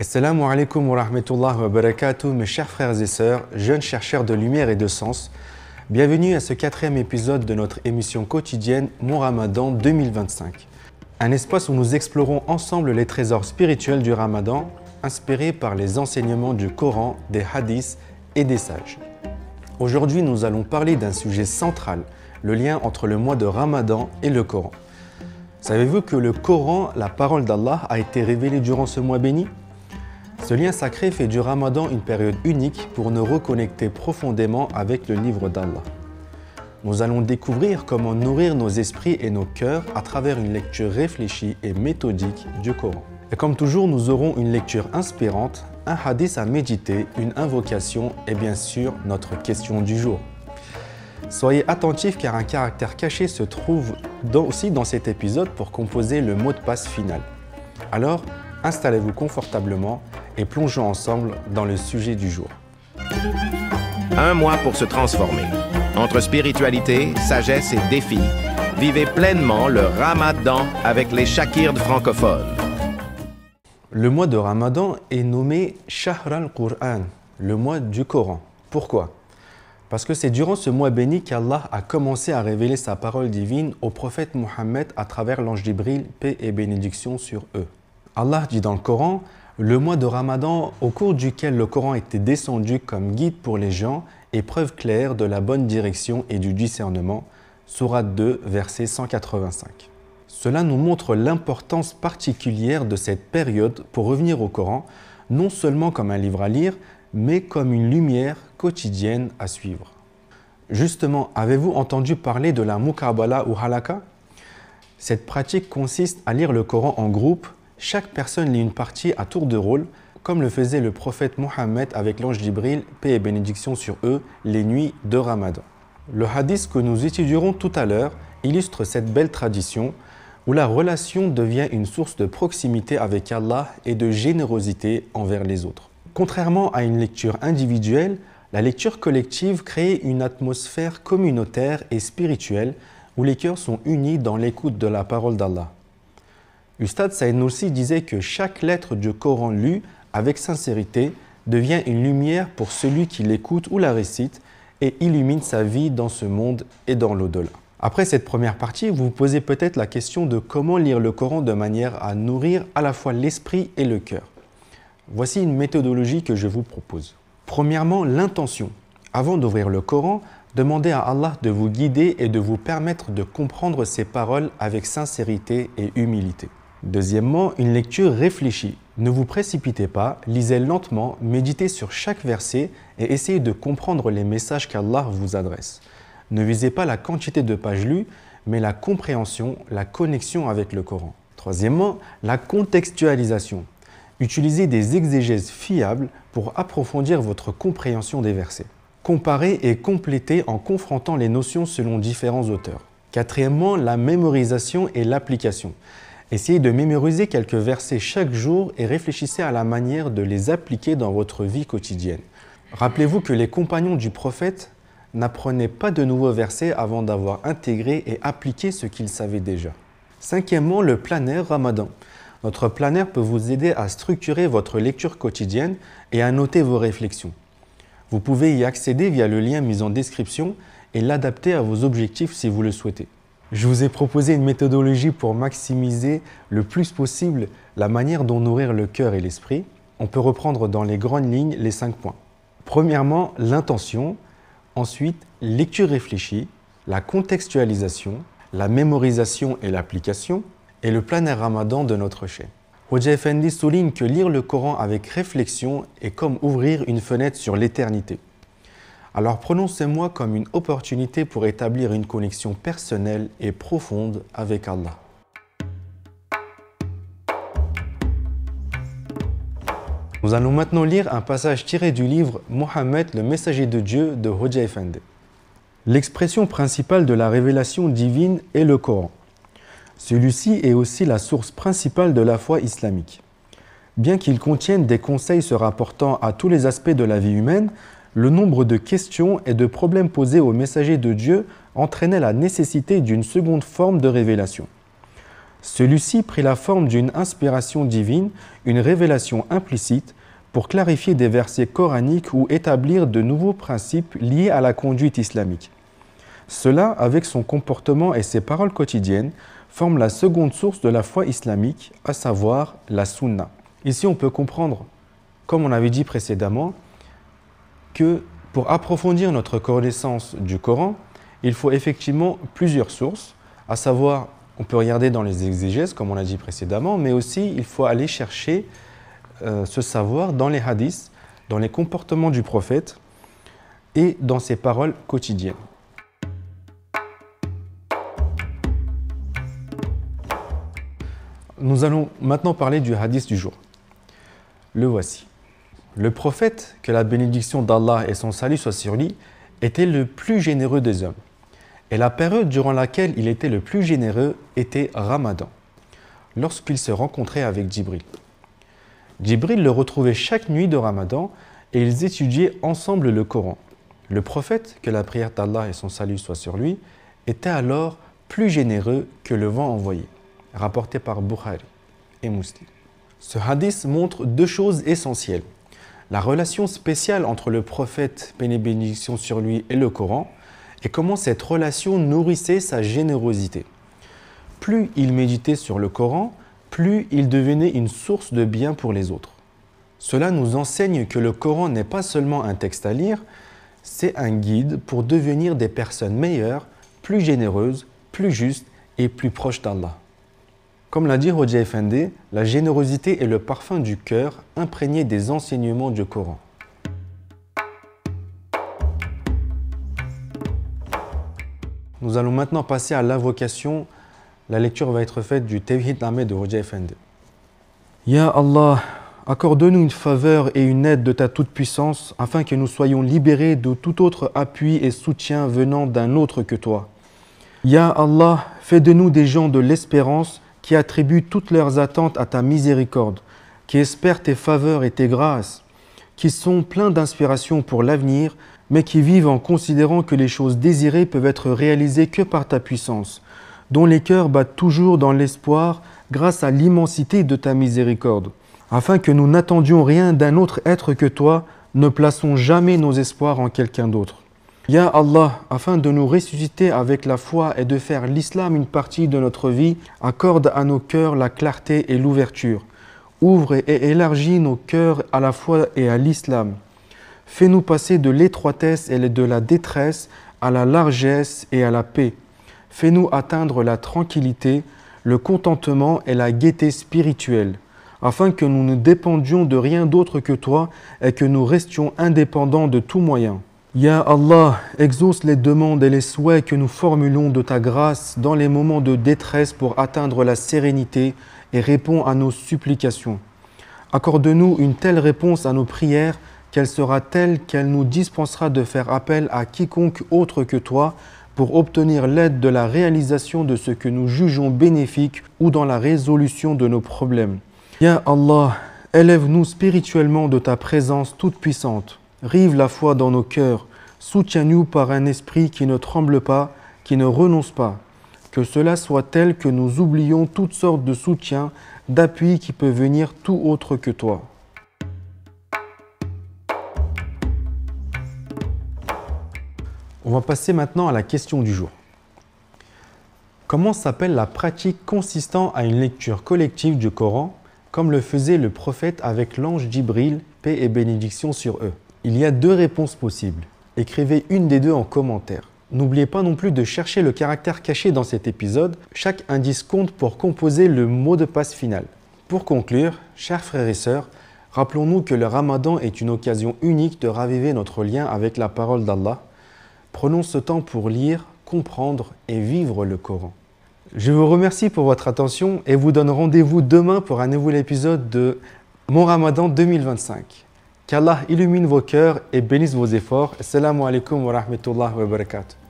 Assalamu alaikum wa rahmatullahi wa barakatuh, mes chers frères et sœurs, jeunes chercheurs de lumière et de sens. Bienvenue à ce 4e épisode de notre émission quotidienne Mon Ramadan 2025. Un espace où nous explorons ensemble les trésors spirituels du Ramadan, inspirés par les enseignements du Coran, des hadiths et des sages. Aujourd'hui, nous allons parler d'un sujet central, le lien entre le mois de Ramadan et le Coran. Savez-vous que le Coran, la parole d'Allah, a été révélé durant ce mois béni ? Ce lien sacré fait du Ramadan une période unique pour nous reconnecter profondément avec le livre d'Allah. Nous allons découvrir comment nourrir nos esprits et nos cœurs à travers une lecture réfléchie et méthodique du Coran. Et comme toujours, nous aurons une lecture inspirante, un hadith à méditer, une invocation et bien sûr notre question du jour. Soyez attentifs car un caractère caché se trouve aussi dans cet épisode pour composer le mot de passe final. Alors, installez-vous confortablement et plongeons ensemble dans le sujet du jour. Un mois pour se transformer. Entre spiritualité, sagesse et défis, vivez pleinement le Ramadan avec les Shakirs francophones. Le mois de Ramadan est nommé Shahr al-Qur'an, le mois du Coran. Pourquoi ? Parce que c'est durant ce mois béni qu'Allah a commencé à révéler sa parole divine au prophète Mohammed à travers l'ange Jibril, paix et bénédiction sur eux. Allah dit dans le Coran, le mois de Ramadan au cours duquel le Coran était descendu comme guide pour les gens et preuve claire de la bonne direction et du discernement, Sourate 2, verset 185. Cela nous montre l'importance particulière de cette période pour revenir au Coran, non seulement comme un livre à lire, mais comme une lumière quotidienne à suivre. Justement, avez-vous entendu parler de la Muqabala ou Halaka ? Cette pratique consiste à lire le Coran en groupe. Chaque personne lit une partie à tour de rôle, comme le faisait le prophète Mohammed avec l'ange Jibril, paix et bénédiction sur eux, les nuits de Ramadan. Le hadith que nous étudierons tout à l'heure illustre cette belle tradition où la relation devient une source de proximité avec Allah et de générosité envers les autres. Contrairement à une lecture individuelle, la lecture collective crée une atmosphère communautaire et spirituelle où les cœurs sont unis dans l'écoute de la parole d'Allah. Ustad Saïd Nursi disait que chaque lettre du Coran lue avec sincérité devient une lumière pour celui qui l'écoute ou la récite et illumine sa vie dans ce monde et dans l'au-delà. Après cette première partie, vous vous posez peut-être la question de comment lire le Coran de manière à nourrir à la fois l'esprit et le cœur. Voici une méthodologie que je vous propose. Premièrement, l'intention. Avant d'ouvrir le Coran, demandez à Allah de vous guider et de vous permettre de comprendre ses paroles avec sincérité et humilité. Deuxièmement, une lecture réfléchie. Ne vous précipitez pas, lisez lentement, méditez sur chaque verset et essayez de comprendre les messages qu'Allah vous adresse. Ne visez pas la quantité de pages lues, mais la compréhension, la connexion avec le Coran. Troisièmement, la contextualisation. Utilisez des exégèses fiables pour approfondir votre compréhension des versets. Comparez et complétez en confrontant les notions selon différents auteurs. Quatrièmement, la mémorisation et l'application. Essayez de mémoriser quelques versets chaque jour et réfléchissez à la manière de les appliquer dans votre vie quotidienne. Rappelez-vous que les compagnons du prophète n'apprenaient pas de nouveaux versets avant d'avoir intégré et appliqué ce qu'ils savaient déjà. Cinquièmement, le planner Ramadan. Notre planner peut vous aider à structurer votre lecture quotidienne et à noter vos réflexions. Vous pouvez y accéder via le lien mis en description et l'adapter à vos objectifs si vous le souhaitez. Je vous ai proposé une méthodologie pour maximiser le plus possible la manière dont nourrir le cœur et l'esprit. On peut reprendre dans les grandes lignes les 5 points. Premièrement, l'intention. Ensuite, lecture réfléchie, la contextualisation, la mémorisation et l'application, et le planner Ramadan de notre chaîne. Hoja Effendi souligne que lire le Coran avec réflexion est comme ouvrir une fenêtre sur l'éternité. Alors prenons ce mois comme une opportunité pour établir une connexion personnelle et profonde avec Allah. Nous allons maintenant lire un passage tiré du livre Mohammed, le messager de Dieu de Hoja Effendi. L'expression principale de la révélation divine est le Coran. Celui-ci est aussi la source principale de la foi islamique. Bien qu'il contienne des conseils se rapportant à tous les aspects de la vie humaine, le nombre de questions et de problèmes posés aux messagers de Dieu entraînait la nécessité d'une seconde forme de révélation. Celui-ci prit la forme d'une inspiration divine, une révélation implicite, pour clarifier des versets coraniques ou établir de nouveaux principes liés à la conduite islamique. Cela, avec son comportement et ses paroles quotidiennes, forme la seconde source de la foi islamique, à savoir la sunna. Ici, on peut comprendre, comme on avait dit précédemment, que pour approfondir notre connaissance du Coran, il faut effectivement plusieurs sources, à savoir, on peut regarder dans les exégèses, comme on l'a dit précédemment, mais aussi il faut aller chercher ce savoir dans les hadiths, dans les comportements du prophète et dans ses paroles quotidiennes. Nous allons maintenant parler du hadith du jour. Le voici. Le prophète, que la bénédiction d'Allah et son salut soient sur lui, était le plus généreux des hommes. Et la période durant laquelle il était le plus généreux était Ramadan, lorsqu'il se rencontrait avec Djibril. Djibril le retrouvait chaque nuit de Ramadan et ils étudiaient ensemble le Coran. Le prophète, que la prière d'Allah et son salut soient sur lui, était alors plus généreux que le vent envoyé, rapporté par Bukhari et Muslim. Ce hadith montre deux choses essentielles. La relation spéciale entre le prophète, paix et bénédiction sur lui, et le Coran, et comment cette relation nourrissait sa générosité. Plus il méditait sur le Coran, plus il devenait une source de bien pour les autres. Cela nous enseigne que le Coran n'est pas seulement un texte à lire, c'est un guide pour devenir des personnes meilleures, plus généreuses, plus justes et plus proches d'Allah. Comme l'a dit Hoja Effendi, la générosité est le parfum du cœur imprégné des enseignements du Coran. Nous allons maintenant passer à l'invocation. La lecture va être faite du Tawhid Ahmed de Hoja Effendi. Ya Allah, accorde-nous une faveur et une aide de ta toute-puissance afin que nous soyons libérés de tout autre appui et soutien venant d'un autre que toi. Ya Allah, fais de nous des gens de l'espérance qui attribuent toutes leurs attentes à ta miséricorde, qui espèrent tes faveurs et tes grâces, qui sont pleins d'inspiration pour l'avenir, mais qui vivent en considérant que les choses désirées peuvent être réalisées que par ta puissance, dont les cœurs battent toujours dans l'espoir grâce à l'immensité de ta miséricorde. Afin que nous n'attendions rien d'un autre être que toi, ne plaçons jamais nos espoirs en quelqu'un d'autre. Ya Allah, afin de nous ressusciter avec la foi et de faire l'islam une partie de notre vie, accorde à nos cœurs la clarté et l'ouverture. Ouvre et élargis nos cœurs à la foi et à l'islam. Fais-nous passer de l'étroitesse et de la détresse à la largesse et à la paix. Fais-nous atteindre la tranquillité, le contentement et la gaieté spirituelle, afin que nous ne dépendions de rien d'autre que toi et que nous restions indépendants de tout moyen. Ya Allah, exauce les demandes et les souhaits que nous formulons de ta grâce dans les moments de détresse pour atteindre la sérénité et réponds à nos supplications. Accorde-nous une telle réponse à nos prières qu'elle sera telle qu'elle nous dispensera de faire appel à quiconque autre que toi pour obtenir l'aide de la réalisation de ce que nous jugeons bénéfique ou dans la résolution de nos problèmes. Ya Allah, élève-nous spirituellement de ta présence toute puissante. Rive la foi dans nos cœurs, soutiens-nous par un esprit qui ne tremble pas, qui ne renonce pas. Que cela soit tel que nous oublions toutes sortes de soutien, d'appui qui peut venir tout autre que toi. On va passer maintenant à la question du jour. Comment s'appelle la pratique consistant à une lecture collective du Coran, comme le faisait le prophète avec l'ange Djibril, paix et bénédiction sur eux? Il y a deux réponses possibles. Écrivez une des deux en commentaire. N'oubliez pas non plus de chercher le caractère caché dans cet épisode. Chaque indice compte pour composer le mot de passe final. Pour conclure, chers frères et sœurs, rappelons-nous que le Ramadan est une occasion unique de raviver notre lien avec la parole d'Allah. Prenons ce temps pour lire, comprendre et vivre le Coran. Je vous remercie pour votre attention et vous donne rendez-vous demain pour un nouvel épisode de Mon Ramadan 2025. Qu'Allah illumine vos cœurs et bénisse vos efforts. Assalamu alaikum wa rahmatullahi wa barakatuh.